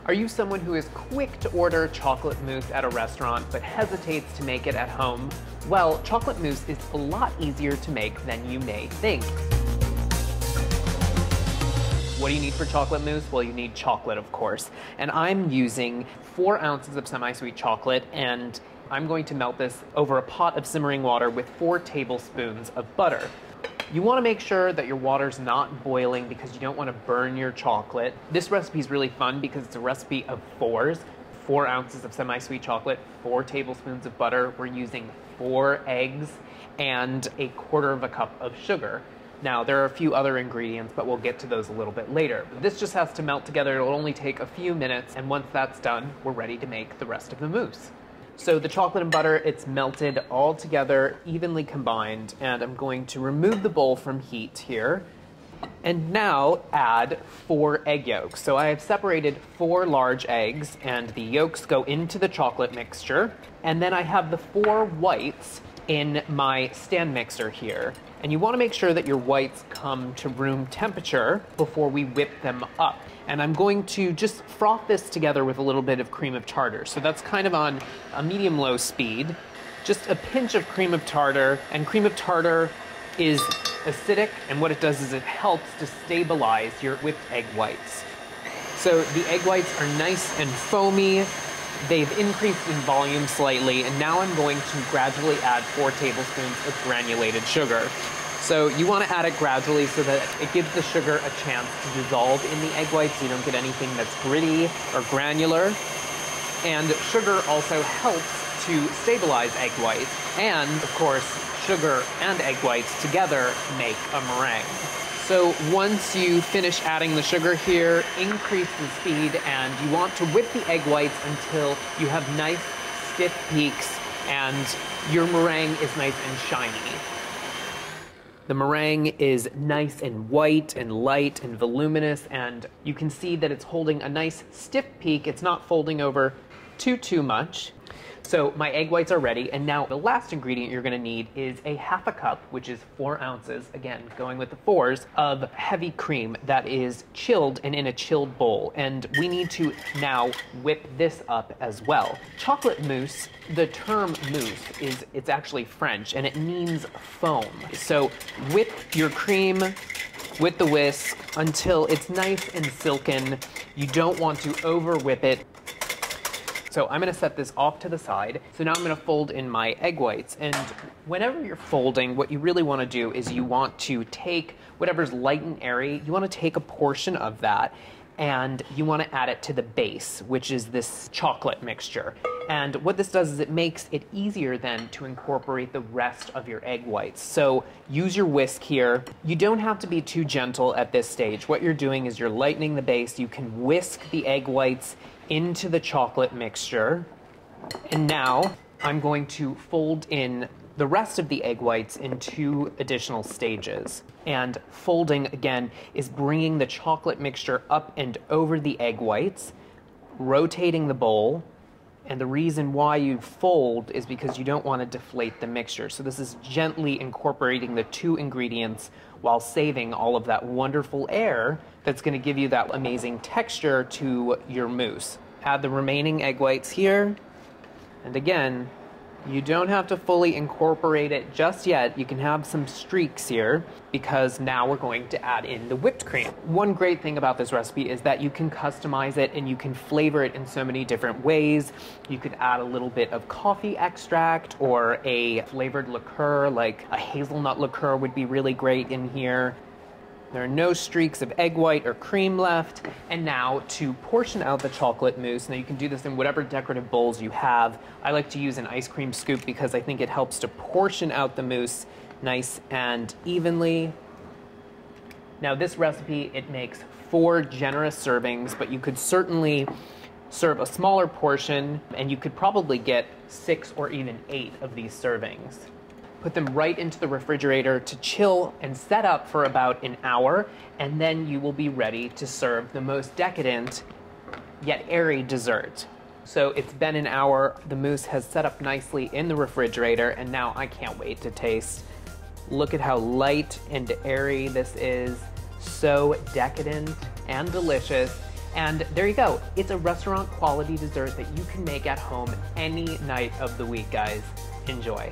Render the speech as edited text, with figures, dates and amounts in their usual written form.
Are you someone who is quick to order chocolate mousse at a restaurant but hesitates to make it at home? Well, chocolate mousse is a lot easier to make than you may think. What do you need for chocolate mousse? Well, you need chocolate, of course. And I'm using 4 ounces of semi-sweet chocolate, and I'm going to melt this over a pot of simmering water with 4 tablespoons of butter. You want to make sure that your water's not boiling because you don't want to burn your chocolate. This recipe is really fun because it's a recipe of 4s. 4 ounces of semi-sweet chocolate, 4 tablespoons of butter. We're using 4 eggs and 1/4 cup of sugar. Now, there are a few other ingredients, but we'll get to those a little bit later. This just has to melt together. It'll only take a few minutes, and once that's done, we're ready to make the rest of the mousse. So the chocolate and butter, it's melted all together, evenly combined, and I'm going to remove the bowl from heat here. And now add 4 egg yolks. So I have separated 4 large eggs, and the yolks go into the chocolate mixture. And then I have the 4 whites in my stand mixer here. And you want to make sure that your whites come to room temperature before we whip them up. And I'm going to just froth this together with a little bit of cream of tartar. So that's kind of on a medium-low speed. Just a pinch of cream of tartar, and cream of tartar is acidic, and what it does is it helps to stabilize your whipped egg whites. So the egg whites are nice and foamy. They've increased in volume slightly, and now I'm going to gradually add 4 tablespoons of granulated sugar. So you want to add it gradually so that it gives the sugar a chance to dissolve in the egg whites so you don't get anything that's gritty or granular. And sugar also helps to stabilize egg whites. And, of course, sugar and egg whites together make a meringue. So once you finish adding the sugar here, increase the speed, and you want to whip the egg whites until you have nice, stiff peaks and your meringue is nice and shiny. The meringue is nice and white and light and voluminous, and you can see that it's holding a nice stiff peak. It's not folding over too much. So my egg whites are ready, and now the last ingredient you're gonna need is a 1/2 cup, which is 4 ounces, again, going with the 4s, of heavy cream that is chilled and in a chilled bowl. And we need to now whip this up as well. Chocolate mousse, the term mousse, it's actually French, and it means foam. So whip your cream with the whisk until it's nice and silken. You don't want to over whip it. So I'm gonna set this off to the side. So now I'm gonna fold in my egg whites. And whenever you're folding, what you really wanna do is you want to take whatever's light and airy, you wanna take a portion of that and you wanna add it to the base, which is this chocolate mixture. And what this does is it makes it easier then to incorporate the rest of your egg whites. So use your whisk here. You don't have to be too gentle at this stage. What you're doing is you're lightening the base. You can whisk the egg whites into the chocolate mixture. And now I'm going to fold in the rest of the egg whites in 2 additional stages. And folding, again, is bringing the chocolate mixture up and over the egg whites, rotating the bowl. And the reason why you fold is because you don't want to deflate the mixture. So this is gently incorporating the 2 ingredients while saving all of that wonderful air that's going to give you that amazing texture to your mousse. Add the remaining egg whites here. And again, you don't have to fully incorporate it just yet. You can have some streaks here because now we're going to add in the whipped cream. One great thing about this recipe is that you can customize it and you can flavor it in so many different ways. You could add a little bit of coffee extract or a flavored liqueur, like a hazelnut liqueur would be really great in here. There are no streaks of egg white or cream left. And now to portion out the chocolate mousse, now you can do this in whatever decorative bowls you have. I like to use an ice cream scoop because I think it helps to portion out the mousse nice and evenly. Now this recipe, it makes 4 generous servings, but you could certainly serve a smaller portion and you could probably get 6 or even 8 of these servings. Put them right into the refrigerator to chill and set up for about an hour, and then you will be ready to serve the most decadent yet airy dessert. So it's been an hour, the mousse has set up nicely in the refrigerator, and now I can't wait to taste. Look at how light and airy this is, so decadent and delicious. And there you go. It's a restaurant quality dessert that you can make at home any night of the week, guys. Enjoy.